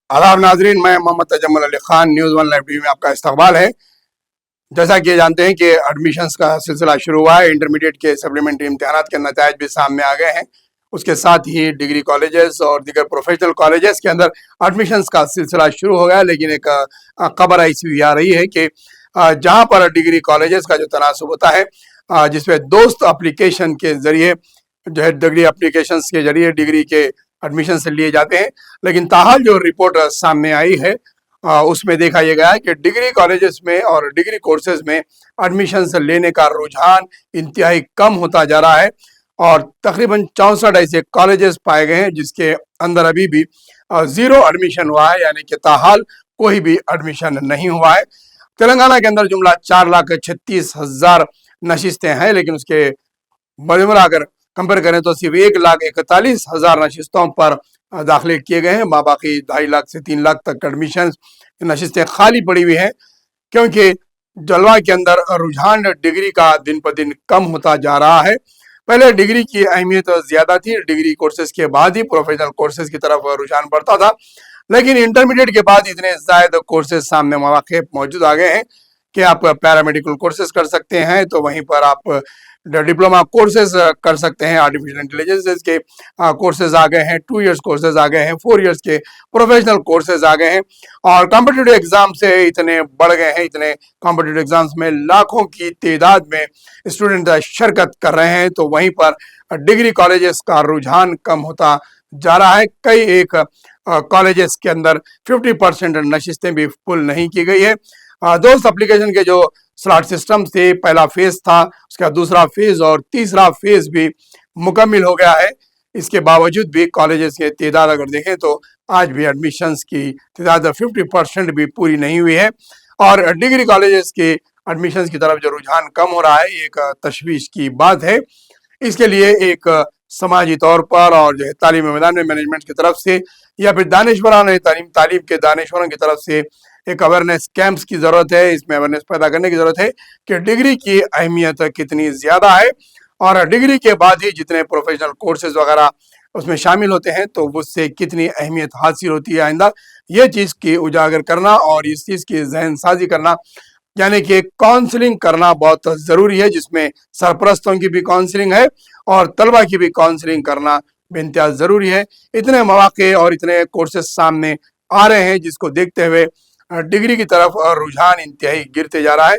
आदाब नाजरीन, मैं Mohammad Tajammul Ali Khan, News One Live TV में आपका इस्तकबाल है। जैसा कि जानते हैं कि एडमिशन्स का सिलसिला शुरू हुआ है। इंटरमीडिएट के सप्लीमेंट्री इम्तिहानात के नतायज भी सामने आ गए हैं। उसके साथ ही डिग्री कॉलेजेस और दीगर प्रोफेशनल कॉलेजेस के अंदर एडमिशन्स का सिलसिला शुरू हो गया। लेकिन एक खबर ऐसी भी आ रही है कि जहां पर डिग्री कॉलेजेस का जो तनासुब होता है, जिसमें दोस्त एप्लीकेशन के जरिए जो है डिग्री एप्लीकेशंस के जरिए डिग्री के एडमिशन से लिए जाते हैं, लेकिन ताहाल जो रिपोर्ट सामने आई है उसमें देखा यह गया है कि डिग्री कॉलेजेस में और डिग्री कोर्सेज में एडमिशन लेने का रुझान इंतहाई कम होता जा रहा है और तकरीबन 64 ऐसे कॉलेजेस पाए गए हैं जिसके अंदर अभी भी ज़ीरो एडमिशन हुआ है, यानी कि ताहाल कोई भी एडमिशन नहीं हुआ है। तेलंगाना के अंदर जुमला 4,36,000 नशिस्तें हैं, लेकिन उसके बजमरा अगर कंपेयर करें तो सिर्फ 1,41,000 नशिस्तों पर दाखिले किए गए हैं। बाकी 2.5 लाख से 3 लाख तक एडमिशन नशिस्तें खाली पड़ी हुई हैं, क्योंकि जलवा के अंदर रुझान डिग्री का दिन पर दिन कम होता जा रहा है। पहले डिग्री की अहमियत ज़्यादा थी, डिग्री कोर्सेज के बाद ही प्रोफेशनल कोर्सेज की तरफ रुझान बढ़ता था, लेकिन इंटरमीडिएट के बाद इतने ज़ायद कोर्सेज सामने मौके मौजूद आ गए हैं कि आप पैरामेडिकल कोर्सेज कर सकते हैं, तो वहीं पर आप डिप्लोमा कोर्सेज कर सकते हैं। आर्टिफिशियल इंटेलिजेंस के कोर्सेज आ गए हैं, 2 इयर्स कोर्सेज आ गए हैं, 4 इयर्स के प्रोफेशनल कोर्सेज आ गए हैं और कॉम्पिटिटिव एग्जाम से इतने बढ़ गए हैं। इतने कॉम्पिटिटिव एग्जाम्स में लाखों की तादाद में स्टूडेंट शिरकत कर रहे हैं, तो वहीं पर डिग्री कॉलेजेस का रुझान कम होता जा रहा है। कई एक कॉलेजेस के अंदर 50% नशिस्तें भी फुल नहीं की गई है। दोस्त एप्लीकेशन के जो स्लॉट सिस्टम थे, पहला फेज था, उसका दूसरा फेज और तीसरा फेज भी मुकम्मिल हो गया है। इसके बावजूद भी कॉलेजेस की तादाद अगर देखें तो आज भी एडमिशन्स की तादाद 50% भी पूरी नहीं हुई है और डिग्री कॉलेजेस के एडमिशन्स की तरफ जो रुझान कम हो रहा है, ये एक तशवीश की बात है। इसके लिए एक समाजी तौर पर और जो है तालीमी मैदान में मैनेजमेंट की तरफ से या फिर दानिशवरान तालीम के दानिशवरों की तरफ से एक अवेयरनेस कैंप्स की ज़रूरत है। इसमें अवेयरनेस पैदा करने की ज़रूरत है कि डिग्री की अहमियत कितनी ज़्यादा है और डिग्री के बाद ही जितने प्रोफेशनल कोर्सेज वगैरह उसमें शामिल होते हैं तो उससे कितनी अहमियत हासिल होती है आइंदा, ये चीज़ की उजागर करना और इस चीज़ की जहन साजी करना, यानी कि काउंसलिंग करना बहुत ज़रूरी है, जिसमें सरपरस्तों की भी काउंसलिंग है और तलबा की भी काउंसलिंग करना बेइंतहा ज़रूरी है। इतने मौके और इतने कोर्सेज सामने आ रहे हैं जिसको देखते हुए डिग्री की तरफ रुझान इंतहाई गिरते जा रहा है।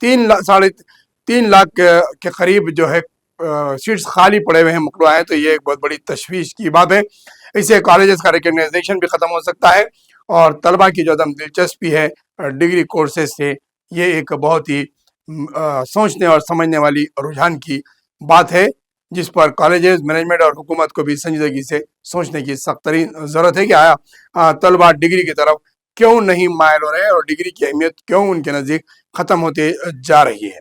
3 लाख के करीब जो है सीट्स खाली पड़े हुए हैं, मकरूआ है, तो ये एक बहुत बड़ी तशवीश की बात है। इससे कॉलेजेस का रिकग्नाइजेशन भी ख़त्म हो सकता है और तलबा की जो दम दिलचस्पी है डिग्री कोर्सेज से, ये एक बहुत ही सोचने और समझने वाली रुझान की बात है, जिस पर कॉलेजेस मैनेजमेंट और हुकूमत को भी संजीदगी से सोचने की सख्त तरीन ज़रूरत है कि आया तलबा डिग्री की तरफ क्यों नहीं मायल हो रहे हैं और डिग्री की अहमियत क्यों उनके नज़दीक ख़त्म होते जा रही है।